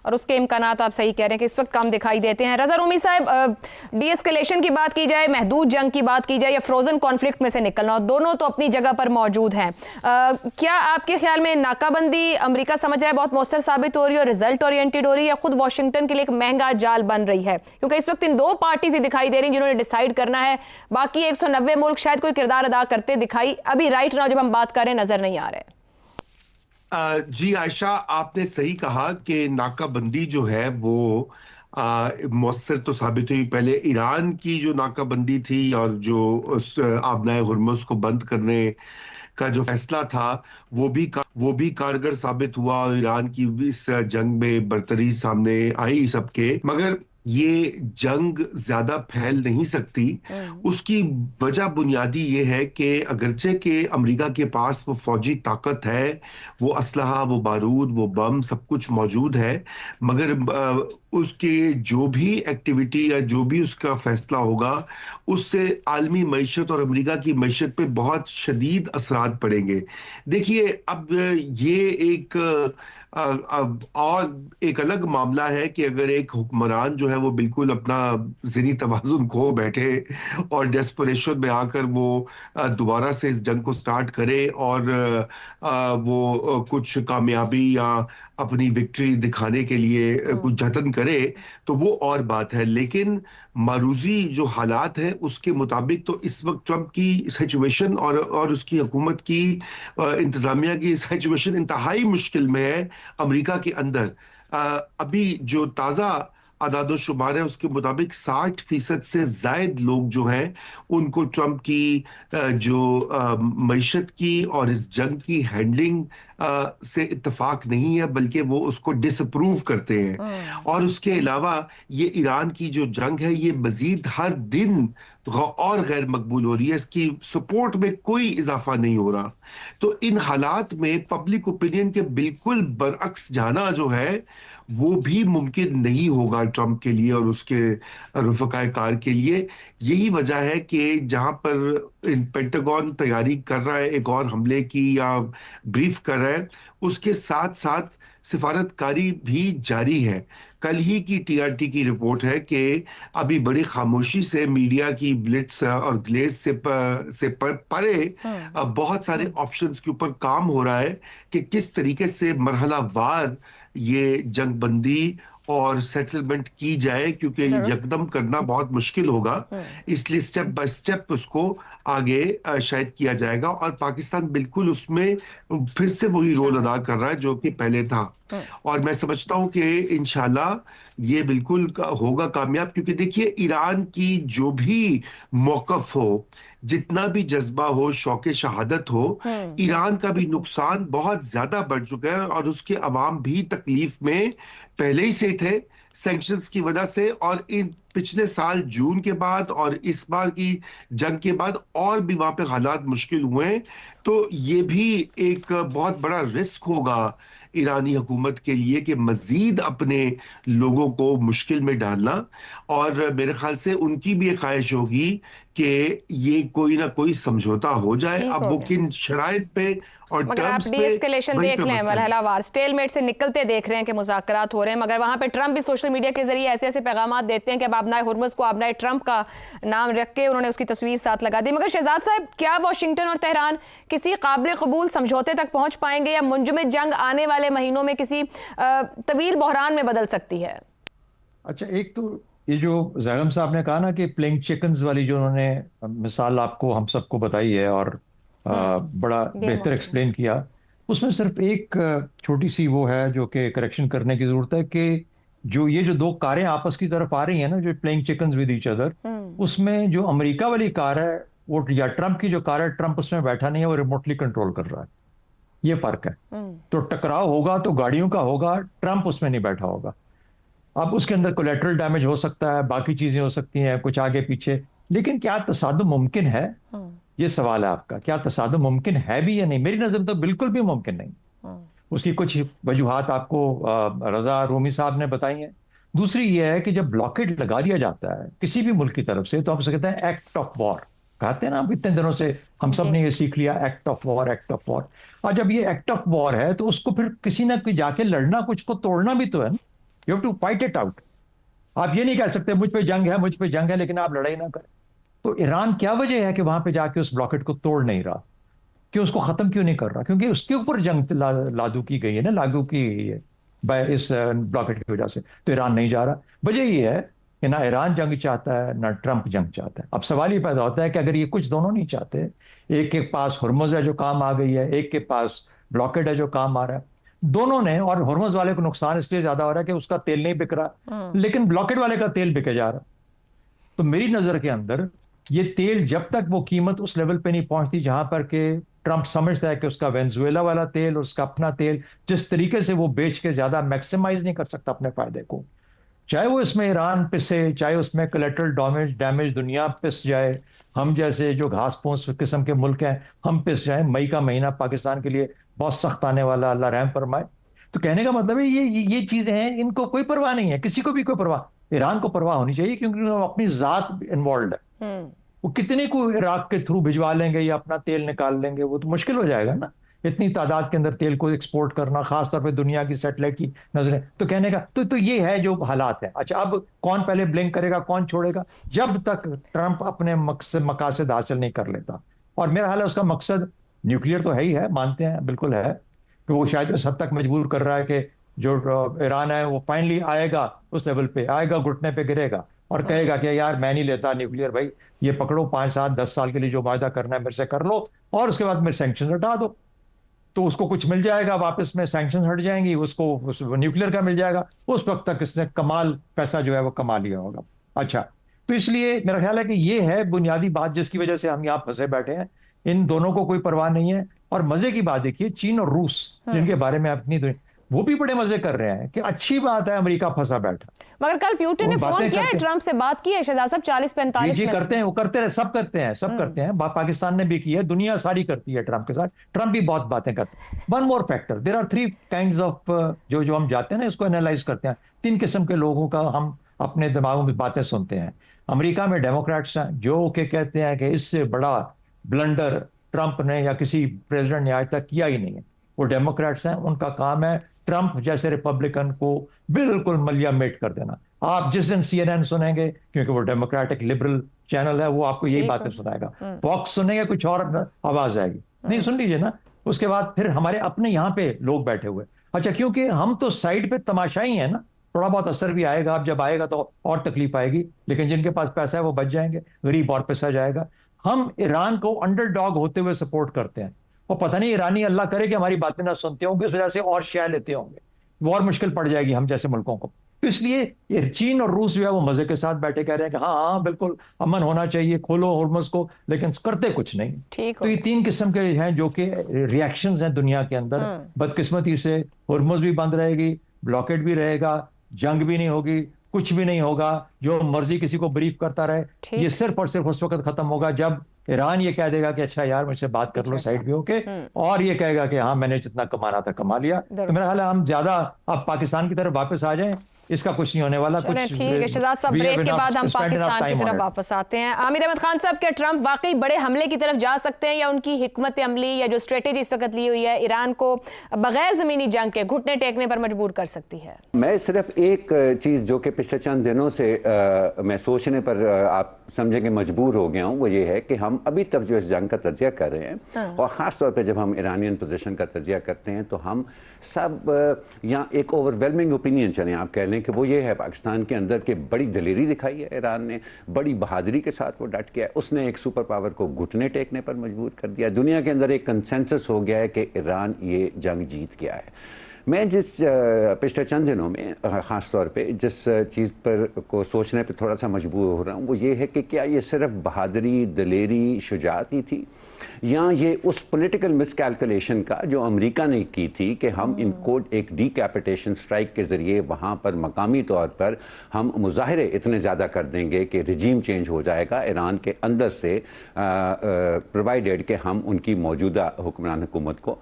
और उसके इम्कानात आप सही कह रहे हैं कि इस वक्त कम दिखाई देते हैं। रज़ा रूमी साहब, डी एस्केलेशन की बात की जाए, महदूद जंग की बात की जाए या फ्रोजन कॉन्फ्लिक्ट में से निकलना, दोनों तो अपनी जगह पर मौजूद हैं। क्या आपके ख्याल में नाकाबंदी अमेरिका समझ रहा है बहुत मौसर साबित हो रही है और रिजल्ट ओरिएंटेड हो रही है, या खुद वाशिंगटन के लिए एक महंगा जाल बन रही है? क्योंकि इस वक्त इन दो पार्टीज ही दिखाई दे रही जिन्होंने डिसाइड करना है, बाकी 190 मुल्क शायद कोई किरदार अदा करते दिखाई अभी राइट नाउ जब हम बात करें नजर नहीं आ रहे। जी आयशा, आपने सही कहा कि नाकाबंदी जो है वो मौसर तो साबित हुई। पहले ईरान की जो नाकाबंदी थी और जो उस आबनाए हुर्मुज़ को बंद करने का जो फैसला था वो भी कारगर साबित हुआ और ईरान की इस जंग में बरतरी सामने आई सबके। मगर ये जंग ज्यादा फैल नहीं सकती। उसकी वजह बुनियादी ये है कि अगरचे के अमेरिका के पास वो फौजी ताकत है, वो असलहा, वो बारूद, वो बम, सब कुछ मौजूद है, मगर उसके जो भी एक्टिविटी या जो भी उसका फैसला होगा उससे आलमी मईशत और अमेरिका की मईशत पे बहुत शदीद असरात पड़ेंगे। देखिए, अब ये एक और एक अलग मामला है कि अगर एक हुक्मरान जो है वो बिल्कुल अपना ज़हनी तवाज़ुन खो बैठे और डेस्परेशन में आकर वो दोबारा से इस जंग को स्टार्ट करे और वो कुछ कामयाबी या अपनी विक्ट्री दिखाने के लिए कुछ जतन करे, तो वो और बात है। लेकिन मारूजी जो हालात हैं उसके मुताबिक तो इस वक्त ट्रंप की सिचुएशन और उसकी हुकूमत की इंतजामिया की सिचुएशन इंतहाई मुश्किल में है अमेरिका के अंदर। अभी जो ताज़ा आदादो शुमार है उसके मुताबिक 60% से जायद लोग जो हैं उनको ट्रंप की जो मईशत की और इस जंग की हैंडलिंग से इत्तेफाक नहीं है, बल्कि वो उसको डिसअप्रूव करते हैं। और उसके अलावा ये ईरान की जो जंग है ये मजीद हर दिन और गैर मकबूल हो रही है, इसकी सपोर्ट में कोई इजाफा नहीं हो रहा। तो इन हालात में पब्लिक ओपिनियन के बिल्कुल बरअक्स जाना जो है वो भी मुमकिन नहीं होगा ट्रंप के लिए और उसके रफ़काए कार के लिए। यही वजह है कि जहां पर पेंटागन तैयारी कर रहा है एक और हमले की या ब्रीफ कर रहा है, उसके साथ साथ सिफारतकारी भी जारी है। कल ही की टीआरटी की रिपोर्ट है कि अभी बड़ी खामोशी से मीडिया की ब्लिट्स और ग्लेज से परे बहुत सारे ऑप्शंस के ऊपर काम हो रहा है कि किस तरीके से मरहला वार ये जंग बंदी और सेटलमेंट की जाए, क्योंकि यकदम करना बहुत मुश्किल होगा। इसलिए स्टेप बाय स्टेप उसको आगे शायद किया जाएगा और पाकिस्तान बिल्कुल उसमें फिर से वही रोल अदा कर रहा है जो कि पहले था। और मैं समझता हूं कि इंशाल्लाह ये बिल्कुल होगा कामयाब, क्योंकि देखिए ईरान की जो भी मौकफ हो, जितना भी जज्बा हो, शौके शहादत हो, ईरान का भी नुकसान बहुत ज्यादा बढ़ चुका है और उसके अवाम भी तकलीफ में पहले ही से थे सैंक्शंस की वजह से। और इन पिछले साल जून के बाद और इस बार की जंग के बाद और भी वहां पे हालात मुश्किल हुए हैं। तो ये भी एक बहुत बड़ा रिस्क होगा ईरानी हुकूमत के लिए कि मजीद अपने लोगों को मुश्किल में डालना। और मेरे ख्याल से उनकी भी एक ख्वाहिश होगी कि ये कोई ना कोई समझौता हो जाए। अब वो किन शराइत पे और मगर आप टर्म्स डी पे एस्केलेशन देख लें, मरहलावार स्टेलमेट से निकलते देख रहे हैं कि मुज़ाकरात हो रहे हैं, मगर वहां पे ट्रंप भी सोशल मीडिया के जरिए ऐसे ऐसे पैगाम देते हैं कि अब आबनाए हुर्मुज़ को आबनाए ट्रंप का नाम रख के उन्होंने उसकी तस्वीर साथ लगा दी। मगर शहजाद साहब, क्या वाशिंगटन और तेहरान किसी काबिल कबूल समझौते तक पहुंच पाएंगे या मुंजमद जंग आने वाले महीनों में किसी तवील बहरान में बदल सकती है? अच्छा, एक तो ये जो जैगम साहब ने कहा ना कि प्लेइंग चिकन्स वाली जो उन्होंने मिसाल आपको हम सबको बताई है और बड़ा बेहतर एक्सप्लेन किया, उसमें सिर्फ एक छोटी सी वो है जो कि करेक्शन करने की जरूरत है कि ये जो दो कारें आपस की तरफ आ रही हैं ना, जो playing chickens with each other, उसमें जो अमेरिका वाली कार है वो या ट्रंप की जो कार है, ट्रंप उसमें बैठा नहीं है, वो रिमोटली कंट्रोल कर रहा है। ये फर्क है। तो टकराव होगा तो गाड़ियों का होगा, ट्रंप उसमें नहीं बैठा होगा। अब उसके अंदर कोलेटरल डैमेज हो सकता है, बाकी चीजें हो सकती हैं, कुछ आगे पीछे, लेकिन क्या तसादुम मुमकिन है? ये सवाल है आपका, क्या तसादुम मुमकिन है भी या नहीं? मेरी नजर में तो बिल्कुल भी मुमकिन नहीं। उसकी कुछ वजूहात आपको रजा रूमी साहब ने बताई हैं। दूसरी ये है कि जब ब्लॉकेड लगा दिया जाता है किसी भी मुल्क की तरफ से, तो आप उसे कहते हैं एक्ट ऑफ वॉर। कहते हैं ना, आप इतने दिनों से हम सब ने ये सीख लिया, act of war, act of war. और जब ये एक्ट ऑफ वॉर है तो उसको फिर किसी ना कोई जाके लड़ना, कुछ को तोड़ना भी तो है ना। You have to fight it out. आप ये नहीं कह सकते मुझ पे जंग है, मुझ पे जंग है, लेकिन आप लड़ाई ना करें। तो ईरान क्या वजह है कि वहां पे जाके उस ब्लॉकेट को तोड़ नहीं रहा, कि उसको खत्म क्यों नहीं कर रहा? क्योंकि उसके ऊपर जंग लागू की गई है ना, लागू की गई है इस ब्लॉकेट की वजह से। तो ईरान नहीं जा रहा। वजह ये है कि ना ईरान जंग चाहता है ना ट्रंप जंग चाहता है। अब सवाल ये पैदा होता है कि अगर ये कुछ दोनों नहीं चाहते, एक के पास हुर्मुज है जो काम आ गई है, एक के पास ब्लॉकेट है जो काम आ रहा है, दोनों ने, और हुर्मुज वाले को नुकसान इसलिए ज्यादा हो रहा है कि उसका तेल नहीं बिक रहा, लेकिन ब्लॉकेट वाले का तेल बिके जा रहा। तो मेरी नजर के अंदर ये तेल जब तक वो कीमत उस लेवल पे नहीं पहुंचती जहां पर के ट्रंप समझता है कि उसका वेनेजुएला वाला तेल और उसका अपना तेल जिस तरीके से वो बेच के ज्यादा मैक्सिमाइज नहीं कर सकता अपने फायदे को, चाहे वो इसमें ईरान पिसे, चाहे उसमें कोलैटरल डैमेज दुनिया पिस जाए, हम जैसे जो घास फूस किस्म के मुल्क हैं हम पिस जाए, मई का महीना पाकिस्तान के लिए बहुत सख्त आने वाला, अल्लाह रहम फरमाए। तो कहने का मतलब है ये चीजें हैं, इनको कोई परवाह नहीं है, किसी को भी कोई परवाह। ईरान को परवाह होनी चाहिए क्योंकि वो अपनी जात इन्वॉल्व है। वो कितने को इराक के थ्रू भिजवा लेंगे या अपना तेल निकाल लेंगे, वो तो मुश्किल हो जाएगा ना, इतनी तादाद के अंदर तेल को एक्सपोर्ट करना, खासतौर पे दुनिया की सैटेलाइट की नजरें। तो कहने का तो ये है जो हालात है। अच्छा, अब कौन पहले ब्लिंक करेगा, कौन छोड़ेगा? जब तक ट्रंप अपने मकासद हासिल नहीं कर लेता, और मेरा हाल है उसका मकसद न्यूक्लियर तो है ही है, मानते हैं बिल्कुल है, कि वो शायद इस हद तक मजबूर कर रहा है कि जो ईरान है वो फाइनली आएगा, उस लेवल पे आएगा, घुटने पे गिरेगा और कहेगा कि यार मैं नहीं लेता न्यूक्लियर, भाई ये पकड़ो, 5 साल 10 साल के लिए जो वायदा करना है मेरे से कर लो, और उसके बाद मेरे सैंक्शन हटा दो। तो उसको कुछ मिल जाएगा वापस में, सैंक्शन हट जाएंगी, उसको न्यूक्लियर का मिल जाएगा, उस वक्त तक इसने कमाल पैसा जो है वो कमा लिया होगा। अच्छा, तो इसलिए मेरा ख्याल है कि ये है बुनियादी बात जिसकी वजह से हम यहाँ फंसे बैठे हैं। इन दोनों को कोई परवाह नहीं है। और मजे की बात देखिए, चीन और रूस जिनके बारे में अपनी वो भी बड़े मजे कर रहे हैं कि अच्छी बात है अमेरिका फंसा बैठा। मगर कल पुतिन ने फोन किया है, ट्रंप से बात की है शहजाद साहब 40-45 मिनट करते हैं, वो करते रहे, सब करते हैं, सब करते हैं। पाकिस्तान ने भी की है, दुनिया सारी करती है ट्रंप के साथ, ट्रंप भी बहुत बातें करते हैं। One more factor, there are 3 kinds of जो हम जाते हैं ना, इसको एनालाइज करते हैं, 3 किस्म के लोगों का हम अपने दिमागों में बातें सुनते हैं। अमेरिका में डेमोक्रेट्स हैं जो कि कहते हैं कि इससे बड़ा ब्लंडर ट्रंप ने या किसी प्रेसिडेंट ने आज तक किया ही नहीं है। वो डेमोक्रेट्स हैं, उनका काम है ट्रंप जैसे रिपब्लिकन को बिल्कुल मलियामेट कर देना। आप जिस दिन CNN सुनेंगे, क्योंकि वो डेमोक्रेटिक लिबरल चैनल है, वो आपको यही बातें सुनाएगा। फॉक्स सुनेंगे कुछ और आवाज आएगी, नहीं सुन लीजिए ना। उसके बाद फिर हमारे अपने यहाँ पे लोग बैठे हुए, अच्छा क्योंकि हम तो साइड पे तमाशाई हैं ना, थोड़ा बहुत असर भी आएगा, अब जब आएगा तो और तकलीफ आएगी, लेकिन जिनके पास पैसा है वो बच जाएंगे, गरीब और पैसा जाएगा। हम ईरान को अंडरडॉग होते हुए सपोर्ट करते हैं, और पता नहीं ईरानी अल्लाह करे कि हमारी बातें ना सुनते होंगे, इस वजह से और शेयर लेते होंगे, वो और मुश्किल पड़ जाएगी हम जैसे मुल्कों को। तो इसलिए ये चीन और रूस जो है वो मजे के साथ बैठे कह रहे हैं कि हाँ हाँ बिल्कुल अमन होना चाहिए, खोलो हुर्मुज को, लेकिन करते कुछ नहीं। तो ये 3 किस्म के हैं जो कि रिएक्शंस हैं दुनिया के अंदर। बदकिस्मती से हुर्मुज भी बंद रहेगी, ब्लॉकेट भी रहेगा, जंग भी नहीं होगी, कुछ भी नहीं होगा, जो मर्जी किसी को ब्रीफ करता रहे। ये सिर्फ और सिर्फ उस वक्त खत्म होगा जब ईरान ये कह देगा कि अच्छा यार मुझसे बात कर लो साइड पे होके, और ये कहेगा कि हाँ मैंने जितना कमाना था कमा लिया। तो मेरा ख्याल है हम ज्यादा अब पाकिस्तान की तरफ वापस आ जाएं, इसका कुछ नहीं होने वाला। कुछ ठीक है शहजाद साहब, ब्रेक के बाद हम पाकिस्तान की तरफ वापस आते हैं। आमिर अहमद खान साहब, क्या ट्रंप वाकई बड़े हमले की तरफ जा सकते हैं, या उनकी हिकमत अमली या जो स्ट्रेटेजी इस वक्त ली हुई है ईरान को बगैर जमीनी जंग के घुटने टेकने पर मजबूर कर सकती है? मैं सिर्फ एक चीज जो कि पिछले चंद दिनों से मैं सोचने पर आप समझेंगे मजबूर हो गया हूं, वो ये है कि हम अभी तक जो इस जंग का तजिया कर रहे हैं, और ख़ास तौर पे जब हम ईरानियन पोजीशन का तजिया करते हैं, तो हम सब यहाँ एक ओवरवेलमिंग ओपिनियन चलें, आप कह लें कि वो ये है पाकिस्तान के अंदर कि बड़ी दलेरी दिखाई है ईरान ने, बड़ी बहादुरी के साथ वो डट गया, उसने एक सुपर पावर को घुटने टेकने पर मजबूर कर दिया। दुनिया के अंदर एक कंसेंसस हो गया है कि ईरान ये जंग जीत गया है। मैं जिस पिछले चंद दिनों में ख़ास तौर पे जिस चीज़ पर को सोचने पे थोड़ा सा मजबूर हो रहा हूँ, वो ये है कि क्या ये सिर्फ बहादुरी, दलेरी, शुजात ही थी, या ये उस पॉलिटिकल मिसकैलकुलेशन का जो अमेरिका ने की थी कि हम इनको एक डीकैपिटेशन स्ट्राइक के ज़रिए वहाँ पर मकामी तौर पर हम मुजाहरे इतने ज़्यादा कर देंगे कि रिजीम चेंज हो जाएगा ईरान के अंदर से, प्रोवाइडेड कि हम उनकी मौजूदा हुक्मरान हुकूमत को,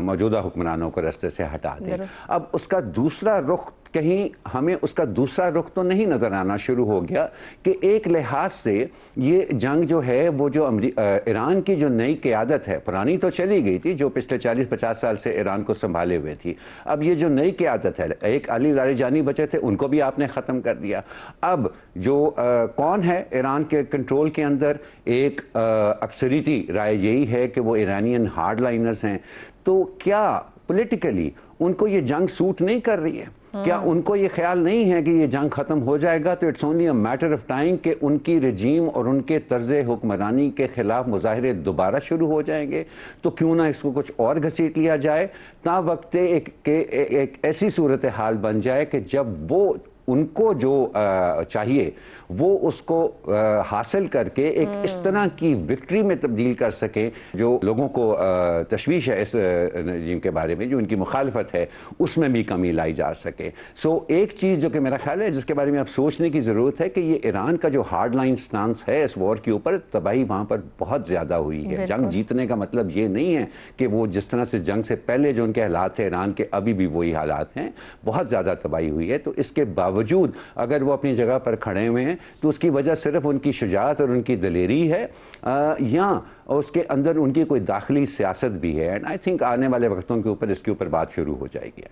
मौजूदा हुक्मरानों को रास्ते से हटा दें। अब उसका दूसरा रुख कहीं हमें उसका दूसरा रुख तो नहीं नजर आना शुरू हो गया कि एक लिहाज से ये जंग जो है वो जो ईरान की जो नई क़यादत है, पुरानी तो चली गई थी जो पिछले 40-50 साल से ईरान को संभाले हुए थी, अब ये जो नई क़यादत है, एक अली लारीजानी बचे थे उनको भी आपने ख़त्म कर दिया। अब जो कौन है ईरान के कंट्रोल के अंदर, एक अक्सरीती राय यही है कि वो ईरानियन हार्डलाइनर्स हैं। तो क्या पॉलिटिकली उनको ये जंग सूट नहीं कर रही है? क्या उनको ये ख्याल नहीं है कि ये जंग ख़त्म हो जाएगा तो it's only a matter of time कि उनकी रजीम और उनके तर्ज हुक्मरानी के ख़िलाफ़ मुजाहरे दोबारा शुरू हो जाएंगे? तो क्यों ना इसको कुछ और घसीट लिया जाए ता वक्त एक ऐसी सूरत हाल बन जाए कि जब वो उनको जो चाहिए वो उसको हासिल करके एक इस तरह की विक्ट्री में तब्दील कर सके जो लोगों को तशवीश है इस रजीम के बारे में, जो उनकी मुखालफत है उसमें भी कमी लाई जा सके। सो एक चीज़ जो कि मेरा ख्याल है जिसके बारे में अब सोचने की ज़रूरत है कि ये ईरान का जो हार्ड लाइन स्टांस है इस वॉर के ऊपर, तबाही वहाँ पर बहुत ज़्यादा हुई है। जंग जीतने का मतलब ये नहीं है कि वो जिस तरह से जंग से पहले जो उनके हालात थे ईरान के, अभी भी वही हालात हैं, बहुत ज़्यादा तबाही हुई है। तो इसके बावजूद अगर वो अपनी जगह पर खड़े हुए हैं तो उसकी वजह सिर्फ उनकी शुजाअत और उनकी दलेरी है या उसके अंदर उनकी कोई दाखिली सियासत भी है। एंड आई थिंक आने वाले वक्तों के ऊपर इसके ऊपर बात शुरू हो जाएगी।